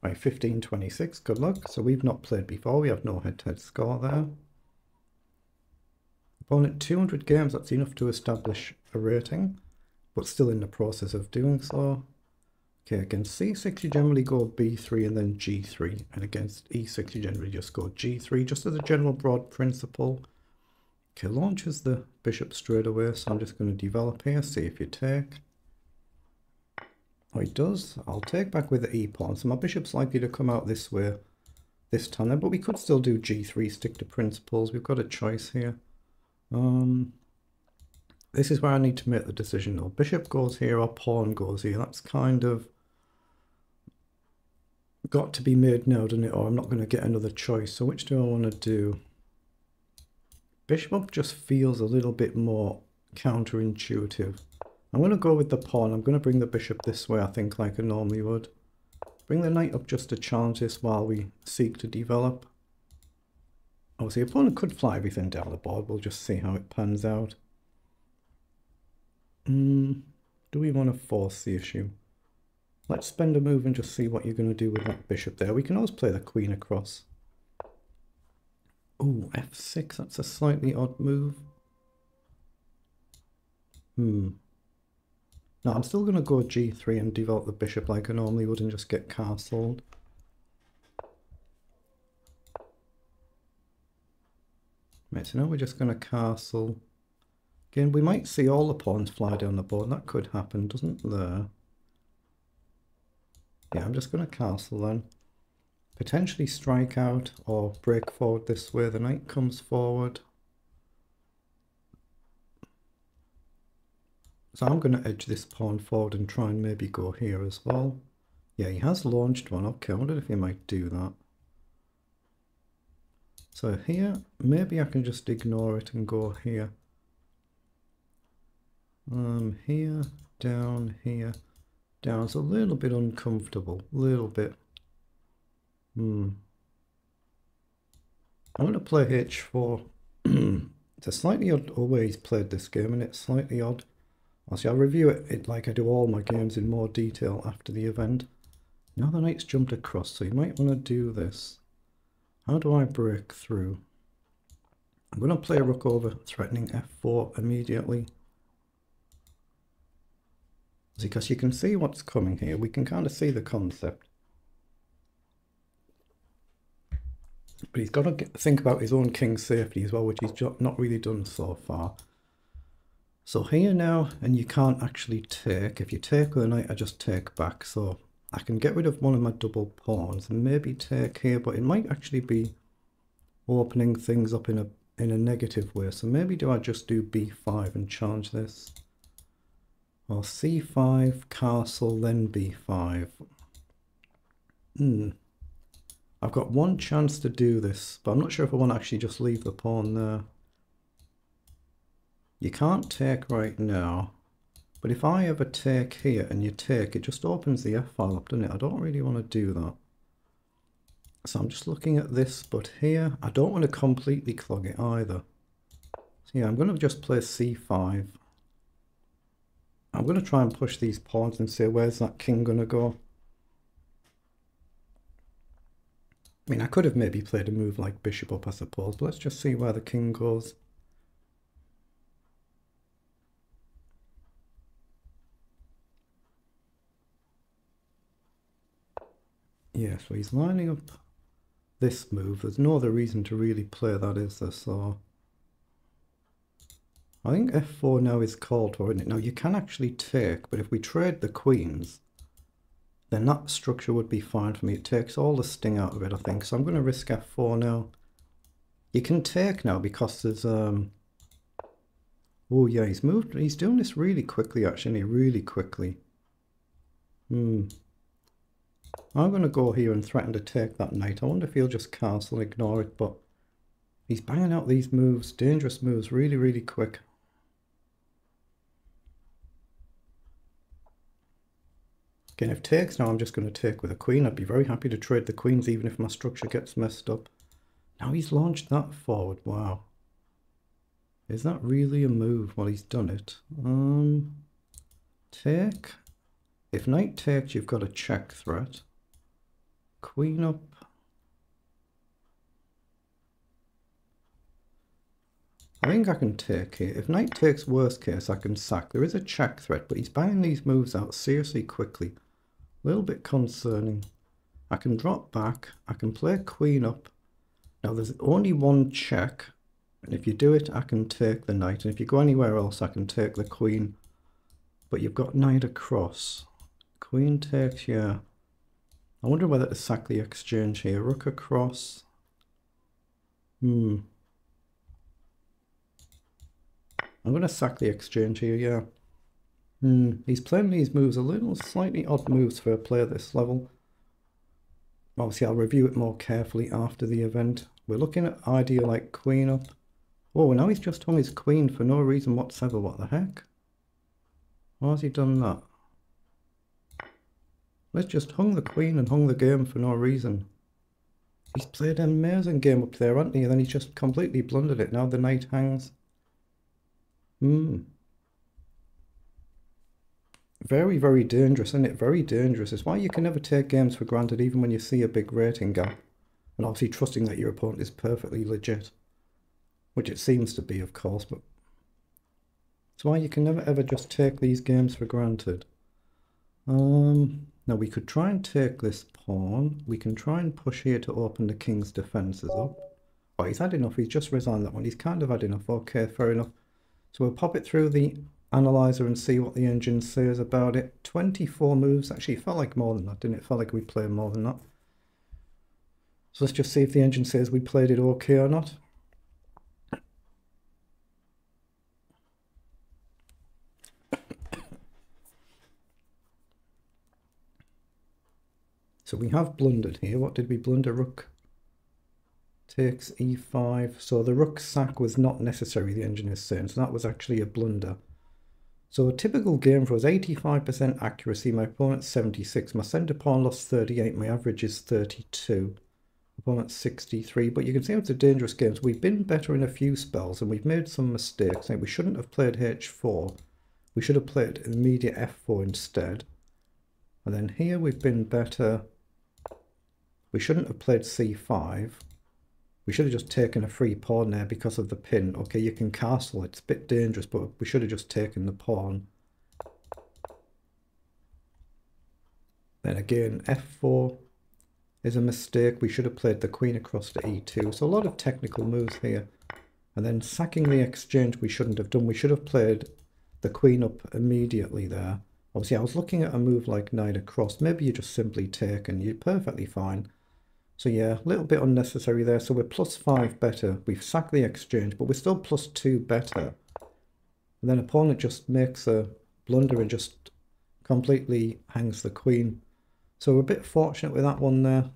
Right, 15-26, good luck. So we've not played before, we have no head-to-head score there. Opponent 200 games, that's enough to establish a rating, but still in the process of doing so. Okay, against c6 you generally go b3 and then g3, and against e6 you generally just go g3, just as a general broad principle. Okay, launches the bishop straight away, so I'm just going to develop here, see if you take. Oh, he does. I'll take back with the e-pawn, so my bishop's likely to come out this way this time then, but we could still do g3, stick to principles. We've got a choice here. This is where I need to make the decision though. Bishop goes here or pawn goes here. That's kind of got to be made now, doesn't it? Or I'm not going to get another choice. So which do I want to do? Bishop up just feels a little bit more counterintuitive. I'm going to go with the pawn. I'm going to bring the bishop this way, I think, like I normally would. Bring the knight up just to challenge this while we seek to develop. Oh, so the opponent could fly everything down the board. We'll just see how it pans out. Do we want to force the issue? Let's spend a move and just see what you're going to do with that bishop there. We can always play the queen across. Oh, f6. That's a slightly odd move. No, I'm still going to go g3 and develop the bishop like I normally would and just get castled. Right, so now we're just going to castle. Again, we might see all the pawns fly down the board. That could happen, doesn't there? Yeah, I'm just going to castle then. Potentially strike out or break forward this way. The knight comes forward. So I'm going to edge this pawn forward and try and maybe go here as well. Yeah, he has launched one. Okay, I wondered if he might do that. So here, maybe I can just ignore it and go here. Here, down, here, down. It's a little bit uncomfortable, a little bit. I'm going to play h4. It's a slightly odd way he's played this game, and it's slightly odd. I'll review it like I do all my games in more detail after the event. Now the knight's jumped across, so you might want to do this. How do I break through? I'm going to play rook over, threatening f4 immediately. Because you can see what's coming here. We can kind of see the concept. But he's got to think about his own king's safety as well, which he's not really done so far. So here now, and you can't actually take. If you take with a knight, I just take back. So I can get rid of one of my double pawns and maybe take here, but it might actually be opening things up in a negative way. So maybe do I just do b5 and challenge this? Or c5, castle, then b5. I've got one chance to do this, but I'm not sure if I want to actually just leave the pawn there. You can't take right now, but if I ever take here and you take, it just opens the f-file up, doesn't it? I don't really want to do that. So I'm just looking at this, but here, I don't want to completely clog it either. So yeah, I'm going to just play c5. I'm going to try and push these pawns and say, where's that king going to go? I mean, I could have maybe played a move like bishop up, I suppose, but let's just see where the king goes. Yeah, so he's lining up this move. There's no other reason to really play that, is there? So I think f4 now is called for, isn't it? Now you can actually take, but if we trade the queens, then that structure would be fine for me. It takes all the sting out of it, I think. So I'm going to risk f4 now. You can take now because there's oh yeah, he's doing this really quickly, actually, really quickly. I'm going to go here and threaten to take that knight. I wonder if he'll just castle and ignore it, but he's banging out these moves, dangerous moves, really, really quick. Again, if takes now, I'm just going to take with a queen. I'd be very happy to trade the queens even if my structure gets messed up. Now he's launched that forward. Wow. Is that really a move? Well, he's done it. Take. If knight takes, you've got a check threat. queen up. I think I can take here. If knight takes worst case, I can sack. There is a check threat, but he's banging these moves out seriously quickly. A little bit concerning. I can drop back. I can play queen up. Now there's only one check. And if you do it, I can take the knight. And if you go anywhere else, I can take the queen. But you've got knight across. Queen takes, yeah. I wonder whether to sack the exchange here. Rook across. I'm going to sack the exchange here, yeah. He's playing these moves, a little slightly odd moves for a player this level. Obviously, I'll review it more carefully after the event. We're looking at idea like queen up. Oh, now he's just hung his queen for no reason whatsoever. What the heck? Why has he done that? Let's just hung the queen and hung the game for no reason. He's played an amazing game up there, hasn't he? And then he's just completely blundered it. Now the knight hangs. Very, very dangerous, isn't it? Very dangerous. It's why you can never take games for granted, even when you see a big rating gap. And obviously trusting that your opponent is perfectly legit. Which it seems to be, of course, but it's why you can never ever just take these games for granted. Now we could try and take this pawn. We can try and push here to open the king's defences up. Oh, he's had enough. He's just resigned that one. He's kind of had enough. Okay, fair enough. So we'll pop it through the analyzer and see what the engine says about it. 24 moves. Actually, it felt like more than that, didn't it? It felt like we played more than that. So let's just see if the engine says we played it okay or not. So we have blundered here. What did we blunder? Rook takes e5. So the rook sack was not necessary, the engine is saying. So that was actually a blunder. So a typical game for us, 85% accuracy. My opponent's 76. My centre pawn lost 38. My average is 32. Opponent's 63. But you can see it's a dangerous game. So we've been better in a few spells and we've made some mistakes. Now, we shouldn't have played h4. We should have played immediate f4 instead. And then here we've been better. We shouldn't have played c5. We should have just taken a free pawn there because of the pin. Okay, you can castle. It's a bit dangerous, but we should have just taken the pawn. Then again, f4 is a mistake. We should have played the queen across to e2. So a lot of technical moves here. And then sacking the exchange we shouldn't have done. We should have played the queen up immediately there. Obviously, I was looking at a move like knight across. Maybe you just simply take and you're perfectly fine. So yeah, a little bit unnecessary there. So we're +5 better. We've sacked the exchange, but we're still +2 better. And then opponent just makes a blunder and just completely hangs the queen. So we're a bit fortunate with that one there.